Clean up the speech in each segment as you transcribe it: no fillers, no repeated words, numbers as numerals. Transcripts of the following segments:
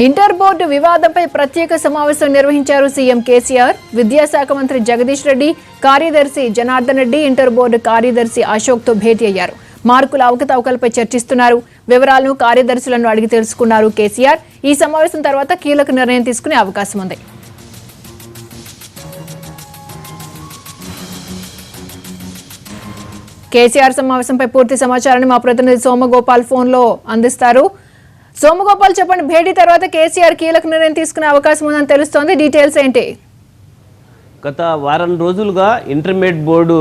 Inter board వివాదంపై ప్రత్యేక సమావేశం నిర్వహించారు సీఎం కేసీఆర్. విద్యాశాఖ మంత్రి జగదీష్ రెడ్డి, కార్యదర్శి జనార్దన్ రెడ్డి ఇంటర్ బోర్డు కార్యదర్శి అశోక్ తో భేటీ అయ్యారు. మార్కుల అవకతవకలపై చర్చిస్తున్నారు. వివరాలను కార్యదర్శులను అడిగి తెలుసుకున్నారు కేసీఆర్. ఈ సమావేశం తర్వాత కీలక నిర్ణయం తీసుకునే అవకాశం ఉంది. కేసీఆర్ సమావేశంపై పూర్తి సమాచారాన్ని మా ప్రతినిధి సోమగోపాల్ ఫోన్లో అందిస్తారు. సోమగోపాల్, చెప్పండి, భేటీ తర్వాత కేసీఆర్ కీలక నిర్ణయం తీసుకునే అవకాశం ఉందని తెలుస్తోంది. డీటెయిల్స్ ఏంటి? గత వారం రోజులుగా ఇంటర్మీడియట్ బోర్డు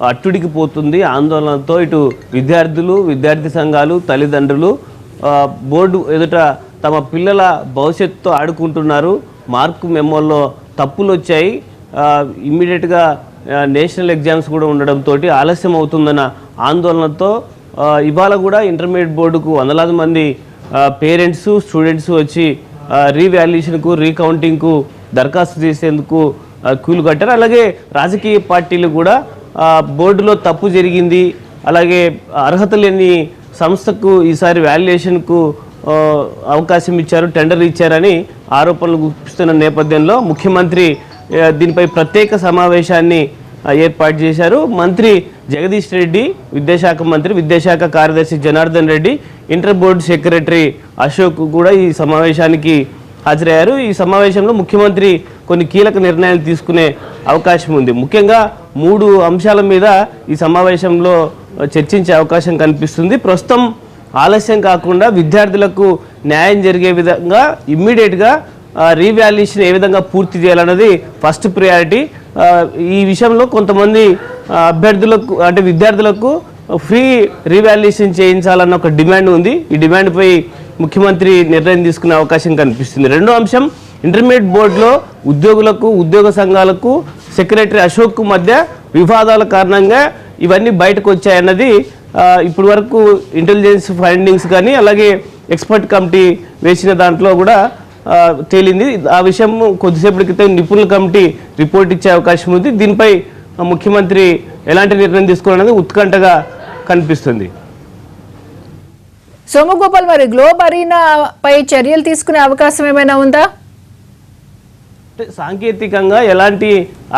అట్టుడికి పోతుంది. ఆందోళనతో ఇటు విద్యార్థులు, విద్యార్థి సంఘాలు, తల్లిదండ్రులు బోర్డు ఎదుట తమ పిల్లల భవిష్యత్తుతో ఆడుకుంటున్నారు. మార్కు మెమోల్లో తప్పులు వచ్చాయి. ఇమ్మీడియట్గా నేషనల్ ఎగ్జామ్స్ కూడా ఉండడంతో ఆలస్యం అవుతుందన్న ఆందోళనతో ఇవాళ కూడా ఇంటర్మీడియట్ బోర్డుకు వందలాది మంది పేరెంట్స్, స్టూడెంట్స్ వచ్చి రీవాల్యుయేషన్కు, రీకౌంటింగ్కు దరఖాస్తు చేసేందుకు క్యూలు కట్టారు. అలాగే రాజకీయ పార్టీలు కూడా బోర్డులో తప్పు జరిగింది, అలాగే అర్హత లేని సంస్థకు ఈసారి వాల్యుయేషన్కు అవకాశం ఇచ్చారు, టెండర్ ఇచ్చారని ఆరోపణలు గుప్పిస్తున్న నేపథ్యంలో ముఖ్యమంత్రి దీనిపై ప్రత్యేక సమావేశాన్ని ఏర్పాటు చేశారు. మంత్రి జగదీష్ రెడ్డి, విద్యాశాఖ మంత్రి, విద్యాశాఖ కార్యదర్శి Janardhan Reddy, inter board secretary Ashok కూడా ఈ సమావేశానికి హాజరయ్యారు. ఈ సమావేశంలో ముఖ్యమంత్రి కొన్ని కీలక నిర్ణయాలు తీసుకునే అవకాశం ఉంది. ముఖ్యంగా 3 అంశాల మీద ఈ సమావేశంలో చర్చించే అవకాశం కనిపిస్తుంది. ప్రస్తుతం ఆలస్యం కాకుండా విద్యార్థులకు న్యాయం జరిగే విధంగా ఇమ్మీడియట్గా రీవాల్యుయేషన్ ఏ విధంగా పూర్తి చేయాలన్నది ఫస్ట్ ప్రయారిటీ. ఈ విషయంలో కొంతమంది అభ్యర్థులకు అంటే విద్యార్థులకు ఫ్రీ రీవాల్యుయేషన్ చేయించాలన్న ఒక డిమాండ్ ఉంది. ఈ డిమాండ్పై ముఖ్యమంత్రి నిర్ణయం తీసుకునే అవకాశం కనిపిస్తుంది. రెండో అంశం, ఇంటర్మీడియట్ బోర్డులో ఉద్యోగులకు, ఉద్యోగ సంఘాలకు, సెక్రటరీ అశోక్ మధ్య వివాదాల కారణంగా ఇవన్నీ బయటకు వచ్చాయన్నది ఇప్పటి వరకు ఇంటెలిజెన్స్ ఫైండింగ్స్ కానీ అలాగే ఎక్స్పర్ట్ కమిటీ వేసిన దాంట్లో కూడా తేలింది. ఆ విషయం కొద్దిసేపటి క్రితం నిపుణుల కమిటీ రిపోర్ట్ ఇచ్చే అవకాశం ఉంది. దీనిపై ముఖ్యమంత్రి ఎలాంటి నిర్ణయం తీసుకోవాలనేది ఉత్కంఠగా కనిపిస్తుంది. సోమగోపాల్, మరి గ్లోబ్ అరీనా పై చర్యలు తీసుకునే అవకాశం ఏమైనా ఉందా? సాంకేతికంగా ఎలాంటి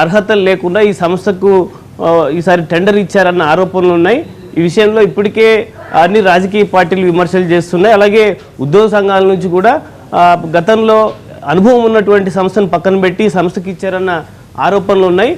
అర్హతలు లేకుండా ఈ సంస్థకు ఈసారి టెండర్ ఇచ్చారన్న ఆరోపణలు ఉన్నాయి. ఈ విషయంలో ఇప్పటికే అన్ని రాజకీయ పార్టీలు విమర్శలు చేస్తున్నాయి. అలాగే ఉద్యోగ సంఘాల నుంచి కూడా గతంలో అనుభవం ఉన్నటువంటి సంస్థను పక్కన పెట్టి సంస్థకి ఇచ్చారన్న ఆరోపణలు ఉన్నాయి.